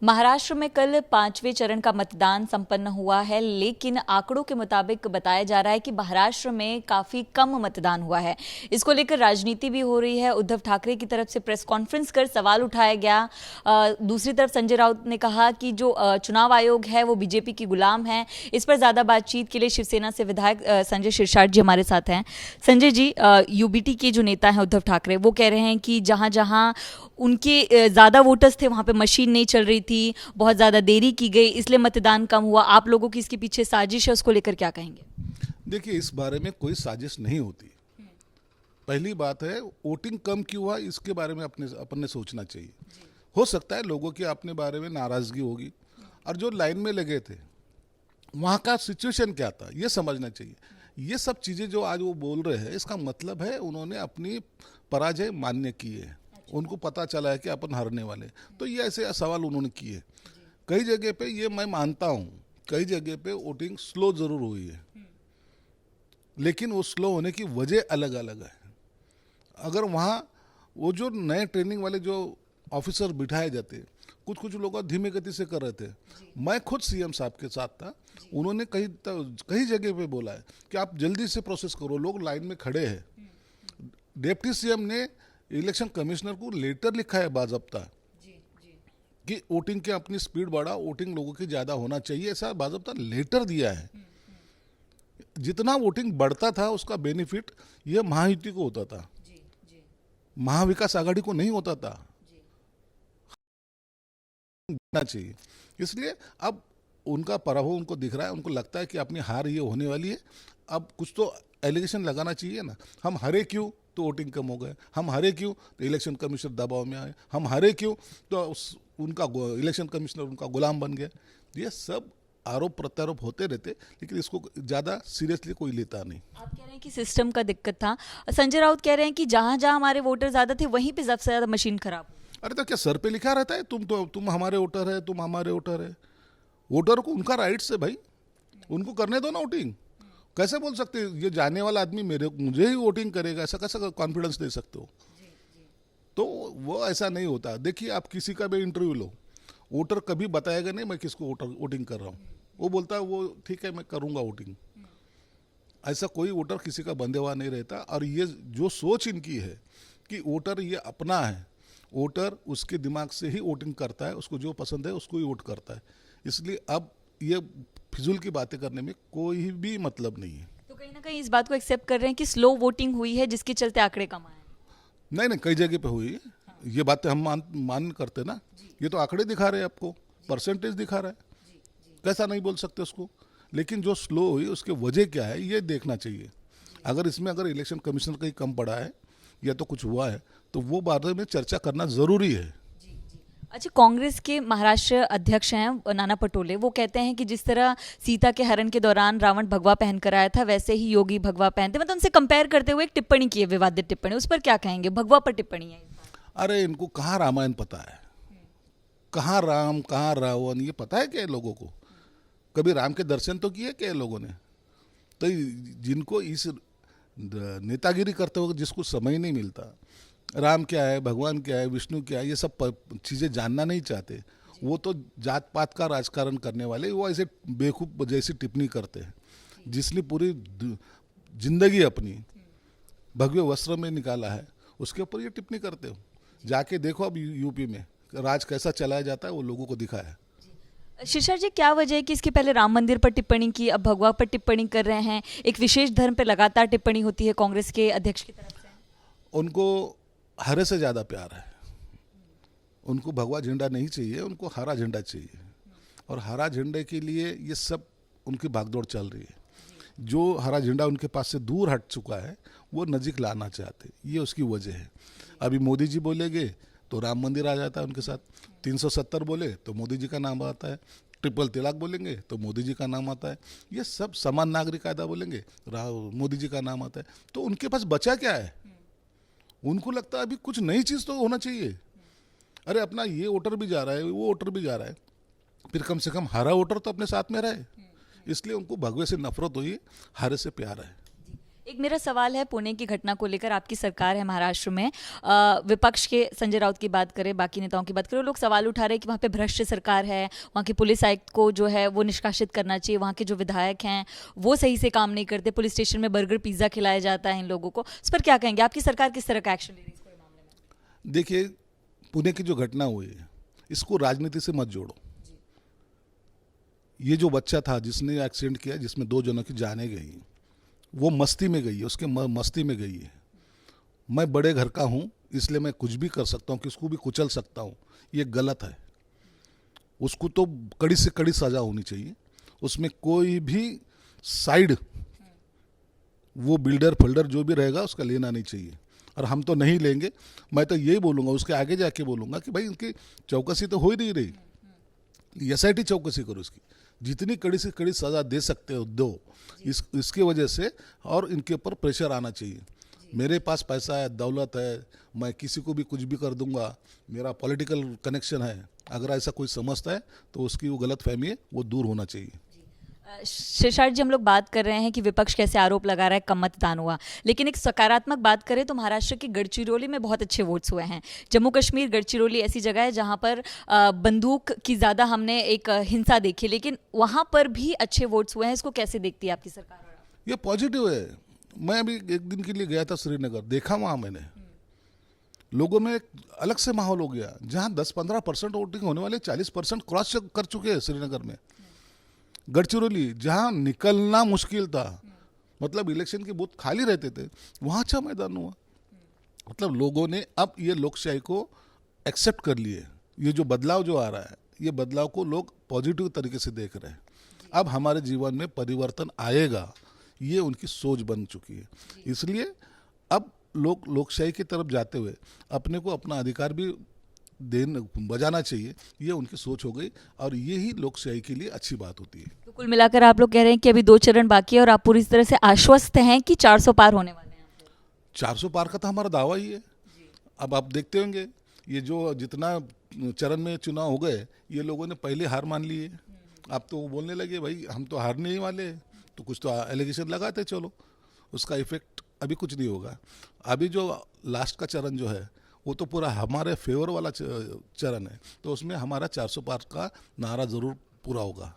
महाराष्ट्र में कल 5वें चरण का मतदान संपन्न हुआ है, लेकिन आंकड़ों के मुताबिक बताया जा रहा है कि महाराष्ट्र में काफी कम मतदान हुआ है। इसको लेकर राजनीति भी हो रही है। उद्धव ठाकरे की तरफ से प्रेस कॉन्फ्रेंस कर सवाल उठाया गया। दूसरी तरफ संजय राउत ने कहा कि जो चुनाव आयोग है वो बीजेपी की गुलाम है। इस पर ज्यादा बातचीत के लिए शिवसेना से विधायक संजय शिरसाट जी हमारे साथ हैं। संजय जी, यूबीटी के जो नेता हैं उद्धव ठाकरे, वो कह रहे हैं कि जहां जहां उनके ज्यादा वोटर्स थे वहां पे मशीन नहीं चल रही थी, बहुत ज्यादा देरी की गई, इसलिए मतदान कम हुआ। आप लोगों की इसके पीछे साजिश है, उसको लेकर क्या कहेंगे? देखिए, इस बारे में कोई साजिश नहीं होती। पहली बात है, वोटिंग कम क्यों हुआ इसके बारे में अपने सोचना चाहिए। हो सकता है लोगों की अपने बारे में नाराजगी होगी, और जो लाइन में लगे थे वहाँ का सिचुएशन क्या था ये समझना चाहिए। ये सब चीज़ें जो आज वो बोल रहे हैं, इसका मतलब है उन्होंने अपनी पराजय मान्य की है। उनको पता चला है कि अपन हारने वाले, तो ये ऐसे सवाल उन्होंने किए। कई जगह पे ये मैं मानता हूँ, कई जगह पे वोटिंग स्लो जरूर हुई है, लेकिन वो स्लो होने की वजह अलग अलग है। अगर वहाँ वो जो नए ट्रेनिंग वाले जो ऑफिसर बिठाए जाते, कुछ कुछ लोग धीमे गति से कर रहे थे। मैं खुद सीएम साहब के साथ था, उन्होंने कई जगह पे बोला है कि आप जल्दी से प्रोसेस करो, लोग लाइन में खड़े हैं। डिप्टी सीएम ने इलेक्शन कमिश्नर को लेटर लिखा है बाज़ाब्ता कि वोटिंग की अपनी स्पीड बढ़ा, वोटिंग लोगों की ज़्यादा होना चाहिए, ऐसा बाज़ाब्ता लेटर दिया है। जितना वोटिंग बढ़ता था उसका बेनिफिट ये महायुति को होता था, महाविकास आघाड़ी को नहीं होता था। चाहिए, इसलिए अब उनका पराभव उनको दिख रहा है, उनको लगता है कि अपनी हार ये होने वाली है। अब कुछ तो एलिगेशन लगाना चाहिए ना। हम हारे क्यों तो वोटिंग कम हो गए, हम हारे क्यों तो इलेक्शन कमिश्नर दबाव में आए, हम हारे क्यों तो उनका इलेक्शन कमिश्नर उनका गुलाम बन गया। ये सब आरोप प्रत्यारोप होते रहते, लेकिन इसको ज़्यादा सीरियसली कोई लेता नहीं। आप कह रहे हैं कि सिस्टम का दिक्कत था। संजय राउत कह रहे हैं कि जहां जहां हमारे वोटर ज्यादा थे वहीं पे सबसे ज्यादा मशीन खराब हुई। अरे तो क्या सर पे लिखा रहता है तुम हमारे वोटर है, तुम हमारे वोटर है? वोटर को उनका राइट्स है भाई, उनको करने दो ना वोटिंग। कैसे बोल सकते ये जाने वाला आदमी मुझे ही वोटिंग करेगा, ऐसा कैसा कॉन्फिडेंस दे सकते हो? तो वो ऐसा नहीं होता। देखिए, आप किसी का भी इंटरव्यू लो, वोटर कभी बताएगा नहीं मैं किसको वोटिंग कर रहा हूँ। वो बोलता है वो ठीक है मैं करूँगा वोटिंग। ऐसा कोई वोटर किसी का बंधे हुआ नहीं रहता। और ये जो सोच इनकी है कि वोटर ये अपना है, वोटर उसके दिमाग से ही वोटिंग करता है, उसको जो पसंद है उसको ही वोट करता है। इसलिए अब ये फिजूल की बातें करने में कोई भी मतलब नहीं है। तो कहीं ना कहीं इस बात को एक्सेप्ट कर रहे हैं कि स्लो वोटिंग हुई है जिसके चलते आंकड़े कम आए? नहीं नहीं, कई जगह पे हुई ये बातें हम मान करते ना। ये तो आंकड़े दिखा रहे हैं आपको, परसेंटेज दिखा रहा है, कैसा नहीं बोल सकते उसको। लेकिन जो स्लो हुई उसके वजह क्या है ये देखना चाहिए। अगर इलेक्शन कमीशन कहीं कम पड़ा है या तो कुछ हुआ है तो वो बारे में चर्चा करना ज़रूरी है। अच्छा, कांग्रेस के महाराष्ट्र अध्यक्ष हैं नाना पटोले, वो कहते हैं कि जिस तरह सीता के हरण के दौरान रावण भगवा पहनकर आया था वैसे ही योगी भगवा पहनते, मतलब उनसे कंपेयर करते हुए एक टिप्पणी की है, विवादित टिप्पणी। उस पर क्या कहेंगे? भगवा पर टिप्पणी है। अरे इनको कहाँ रामायण पता है, कहाँ राम कहाँ रावण ये पता है क्या लोगों को? कभी राम के दर्शन तो किए क्या लोगों ने? तो जिनको इस नेतागिरी करते हुए जिसको समय नहीं मिलता, राम क्या है, भगवान क्या है, विष्णु क्या है, ये सब चीज़ें जानना नहीं चाहते, वो तो जात पात का राजकारण करने वाले वो ऐसे बेवकूफ़ जैसी टिप्पणी करते हैं। जिसने पूरी जिंदगी अपनी भगवे वस्त्र में निकाला है उसके ऊपर ये टिप्पणी करते हो। जाके देखो अब यूपी में राज कैसा चलाया जाता है, वो लोगों को दिखाया है। शिरसाट जी, क्या वजह है कि इसके पहले राम मंदिर पर टिप्पणी की, अब भगवा पर टिप्पणी कर रहे हैं? एक विशेष धर्म पर लगातार टिप्पणी होती है कांग्रेस के अध्यक्ष की तरफ से। उनको हरे से ज़्यादा प्यार है, उनको भगवा झंडा नहीं चाहिए, उनको हरा झंडा चाहिए। और हरा झंडे के लिए ये सब उनकी भागदौड़ चल रही है। जो हरा झंडा उनके पास से दूर हट चुका है वो नज़दीक लाना चाहते, ये उसकी वजह है। अभी मोदी जी बोलेंगे तो राम मंदिर आ जाता है उनके साथ, 370 बोले तो मोदी जी का नाम आता है, ट्रिपल तलाक बोलेंगे तो मोदी जी का नाम आता है, ये सब समान नागरिक कायदा बोलेंगे मोदी जी का नाम आता है। तो उनके पास बचा क्या है? उनको लगता है अभी कुछ नई चीज़ तो होना चाहिए। अरे अपना ये वोटर भी जा रहा है, वो वोटर भी जा रहा है, फिर कम से कम हरा वोटर तो अपने साथ में रहे। इसलिए उनको भगवे से नफरत हुई, हरे से प्यार है। एक मेरा सवाल है पुणे की घटना को लेकर। आपकी सरकार है महाराष्ट्र में, विपक्ष के संजय राउत की बात करें, बाकी नेताओं की बात करें, लोग सवाल उठा रहे हैं कि वहाँ पे भ्रष्ट सरकार है, वहाँ के पुलिस आयुक्त को जो है वो निष्कासित करना चाहिए, वहाँ के जो विधायक हैं वो सही से काम नहीं करते, पुलिस स्टेशन में बर्गर पिज्ज़ा खिलाया जाता है इन लोगों को। इस पर क्या कहेंगे? आपकी सरकार किस तरह का एक्शन ले रही है इस पूरे मामले में? देखिए, पुणे की जो घटना हुई है इसको राजनीति से मत जोड़ो। ये जो बच्चा था जिसने एक्सीडेंट किया, जिसमें 2 जनों की जानें गई, वो मस्ती में गई है, उसके मस्ती में गई है। मैं बड़े घर का हूँ इसलिए मैं कुछ भी कर सकता हूँ, किसको भी कुचल सकता हूँ, ये गलत है। उसको तो कड़ी से कड़ी सज़ा होनी चाहिए। उसमें कोई भी साइड, वो बिल्डर फोल्डर जो भी रहेगा उसका लेना नहीं चाहिए, और हम तो नहीं लेंगे। मैं तो यही बोलूँगा, उसके आगे जाके बोलूँगा कि भाई इनकी चौकसी तो हो ही नहीं रही, SIT चौकसी करो इसकी, जितनी कड़ी से कड़ी सज़ा दे सकते हो दो। इसकी वजह से और इनके ऊपर प्रेशर आना चाहिए। मेरे पास पैसा है, दौलत है, मैं किसी को भी कुछ भी कर दूंगा, मेरा पॉलिटिकल कनेक्शन है, अगर ऐसा कोई समझता है तो उसकी वो गलत फहमी है, वो दूर होना चाहिए। शेषाट जी, हम लोग बात कर रहे हैं कि विपक्ष कैसे आरोप लगा रहा है कम मतदान हुआ, लेकिन एक सकारात्मक बात करें तो महाराष्ट्र की गढ़चिरौली में बहुत अच्छे वोट्स हुए हैं। जम्मू कश्मीर गढ़चिरौली ऐसी जगह है जहां पर बंदूक की ज़्यादा हमने एक हिंसा देखी, लेकिन वहां पर भी अच्छे वोट्स हुए हैं। इसको कैसे देखती है आपकी सरकार? ये पॉजिटिव है। मैं अभी एक दिन के लिए गया था श्रीनगर, देखा वहाँ मैंने लोगों में एक अलग से माहौल हो गया। जहाँ 10-15% वोटिंग होने वाले 40% क्रॉस कर चुके हैं श्रीनगर में। गढ़चिरौली जहाँ निकलना मुश्किल था, मतलब इलेक्शन के बूथ खाली रहते थे, वहाँ अच्छा मैदान हुआ। मतलब लोगों ने अब ये लोकशाही को एक्सेप्ट कर लिए। ये जो बदलाव जो आ रहा है, ये बदलाव को लोग पॉजिटिव तरीके से देख रहे हैं। अब हमारे जीवन में परिवर्तन आएगा, ये उनकी सोच बन चुकी है। इसलिए अब लोग लोकशाही की तरफ जाते हुए अपने को अपना अधिकार भी बजाना चाहिए, ये उनकी सोच हो गई, और ये ही लोकशाही के लिए अच्छी बात होती है। तो कुल मिलाकर आप लोग कह रहे हैं कि अभी 2 चरण बाकी है और आप पूरी तरह से आश्वस्त हैं कि 400 पार होने वाले हैं? 400 पार का तो हमारा दावा ही है। अब आप देखते होंगे, ये जो जितना चरण में चुनाव हो गए, ये लोगों ने पहले हार मान ली है। अब तो वो बोलने लगे भाई हम तो हारने ही वाले, तो कुछ तो एलिगेशन लगाते चलो, उसका इफेक्ट अभी कुछ नहीं होगा। अभी जो लास्ट का चरण जो है वो तो पूरा हमारे फेवर वाला चरण है, तो उसमें हमारा 400 पार का नारा ज़रूर पूरा होगा।